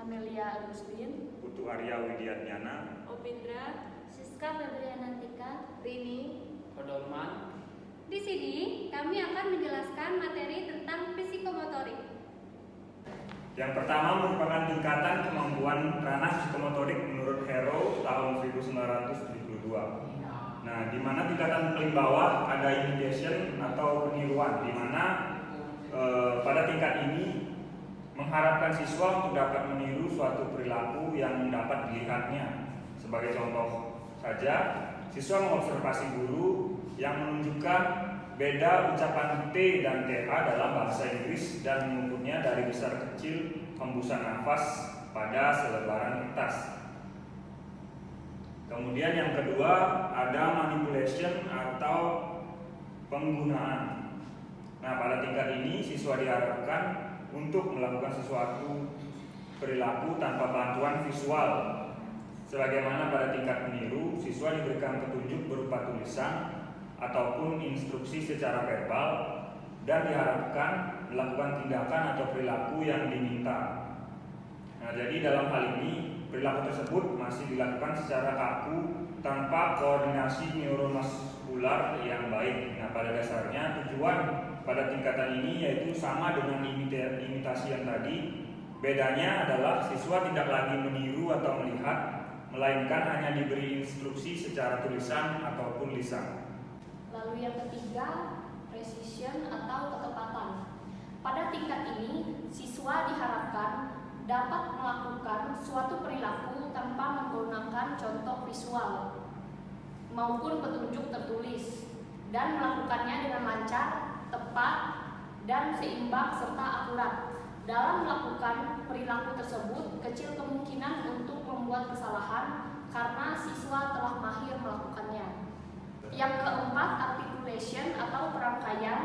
Amelia Agustin, Putu Arya Widiatnyana, Opindra, Siska Febrianantika, Rini, Kodolman. Di sini kami akan menjelaskan materi tentang psikomotorik. Yang pertama merupakan tingkatan kemampuan ranah psikomotorik menurut Harrow tahun 1972. Nah, di mana tingkatan paling bawah ada imitation atau peniruan, di mana pada tingkat ini mengharapkan siswa untuk dapat meniru suatu perilaku yang dapat dilihatnya. Sebagai contoh saja, siswa mengobservasi guru yang menunjukkan beda ucapan T dan TH dalam bahasa Inggris dan mengukurnya dari besar kecil hembusan nafas pada selebaran kertas. Kemudian yang kedua ada manipulation atau penggunaan. Nah, pada tingkat ini siswa diharapkan untuk melakukan sesuatu perilaku tanpa bantuan visual. Sebagaimana pada tingkat meniru, siswa diberikan petunjuk berupa tulisan ataupun instruksi secara verbal dan diharapkan melakukan tindakan atau perilaku yang diminta. Nah, jadi dalam hal ini perilaku tersebut masih dilakukan secara kaku tanpa koordinasi neuromuskular yang baik. Nah, pada dasarnya tujuan pada tingkatan ini yaitu sama dengan imitasi yang tadi. Bedanya adalah siswa tidak lagi meniru atau melihat, melainkan hanya diberi instruksi secara tulisan ataupun lisan. Lalu yang ketiga, precision atau ketepatan. Pada tingkat ini, siswa diharapkan dapat melakukan suatu perilaku tanpa menggunakan contoh visual maupun petunjuk tertulis dan melakukannya dengan lancar, tepat, dan seimbang serta akurat. Dalam melakukan perilaku tersebut, kecil kemungkinan untuk membuat kesalahan karena siswa telah mahir melakukannya. Yang keempat, articulation atau perangkaian.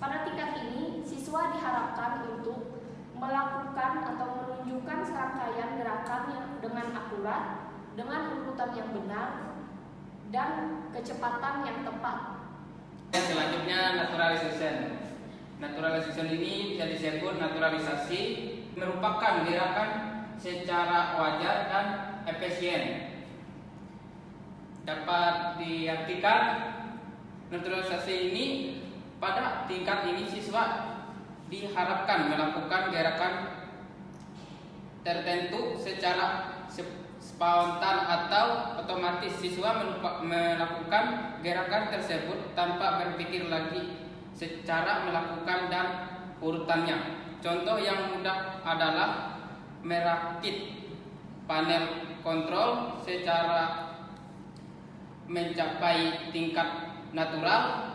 Pada tingkat ini, siswa diharapkan untuk melakukan atau menunjukkan serangkaian gerakan yang dengan akurat, dengan urutan yang benar, dan kecepatan yang tepat. Selanjutnya naturalization. Naturalization ini bisa disebut naturalisasi, merupakan gerakan secara wajar dan efisien. Dapat diartikan naturalisasi ini pada tingkat ini siswa diharapkan melakukan gerakan tertentu secara spontan atau otomatis. Siswa melakukan gerakan tersebut tanpa berpikir lagi secara melakukan dan urutannya. Contoh yang mudah adalah merakit panel kontrol secara mencapai tingkat natural.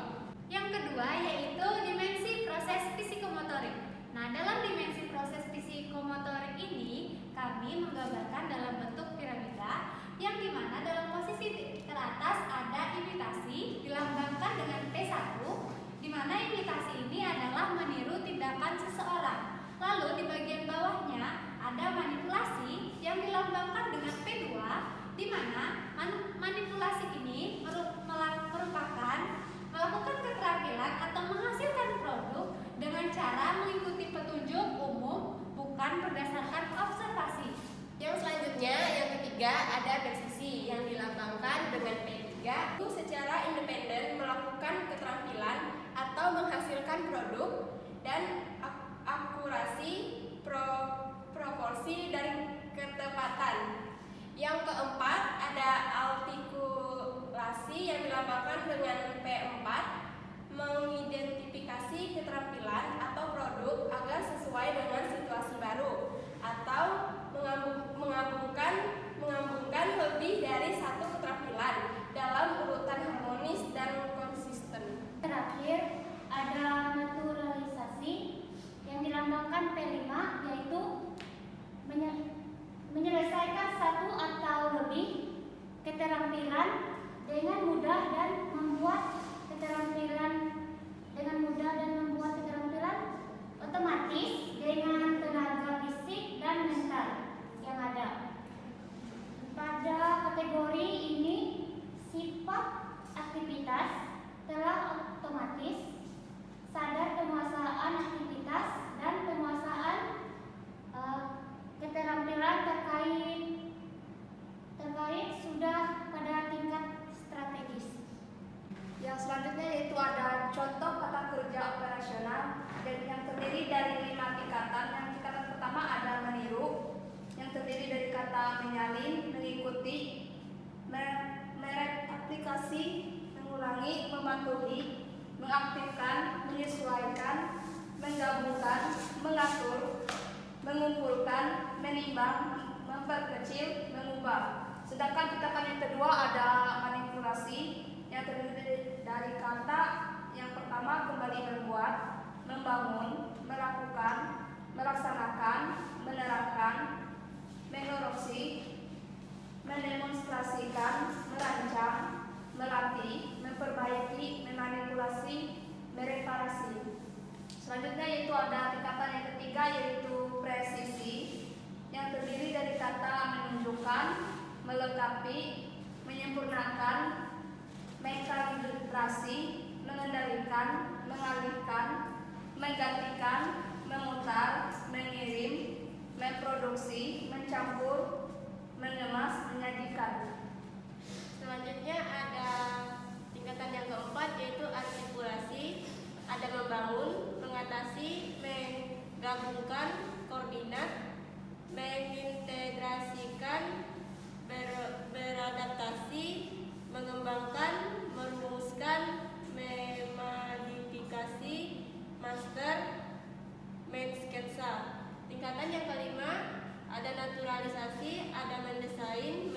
Yang kedua yaitu dimensi proses psikomotorik. Nah, dalam dimensi proses psikomotorik ini kami menggambarkan dalam bentuk piramida yang dimana dalam posisi teratas ada imitasi dilambangkan dengan P1, di mana imitasi ini adalah meniru tindakan seseorang. Lalu di bagian bawahnya ada manipulasi yang dilambangkan dengan P2, di mana manipulasi ini merupakan melakukan keterampilan atau menghasilkan produk dengan cara mengikuti petunjuk umum bukan berdasarkan observasi. Yang selanjutnya, yang ketiga ada presisi yang dilambangkan dengan P3, itu secara independen melakukan keterampilan atau menghasilkan produk dan akurasi, proporsi dan ketepatan. Yang keempat ada artikulasi yang dilambangkan dengan P4, mengidentifikasi keterampilan atau produk agar sesuai dengan situasi baru atau menggabungkan lebih dari satu keterampilan dalam urutan harmonis dan konsisten. Terakhir ada naturalisasi yang dilambangkan P5, yaitu menyelesaikan satu atau lebih keterampilan dengan mudah dan membuat keterampilan otomatis dengan tenaga fisik dan mental yang ada. Pada kategori ini sifat aktivitas telah otomatis, sadar penguasaan aktivitas dan penguasaan keterampilan mematuhi, mengaktifkan, menyesuaikan, menggabungkan, mengatur, mengumpulkan, menimbang, memperkecil, mengubah. Sedangkan tingkatan yang kedua ada manipulasi yang terdiri dari kata yang pertama kembali berbuat, membangun, melakukan, melaksanakan, menerapkan, mengoreksi, mendemonstrasikan, merancang, melatih, memperbaiki, memanipulasi, mereparasi. Selanjutnya yaitu ada tingkatan yang ketiga yaitu presisi yang terdiri dari kata menunjukkan, melengkapi, menyempurnakan, mengkalibrasi, mengendalikan, mengalihkan, menggantikan, memutar, mengirim, memproduksi, mencampur, mengemas, menyajikan. Selanjutnya ada tingkatan yang keempat yaitu artikulasi, ada membangun, mengatasi, menggabungkan, koordinat, mengintegrasikan, beradaptasi, mengembangkan, merumuskan, memodifikasi, master, mensketsa. Tingkatan yang kelima ada naturalisasi, ada mendesain,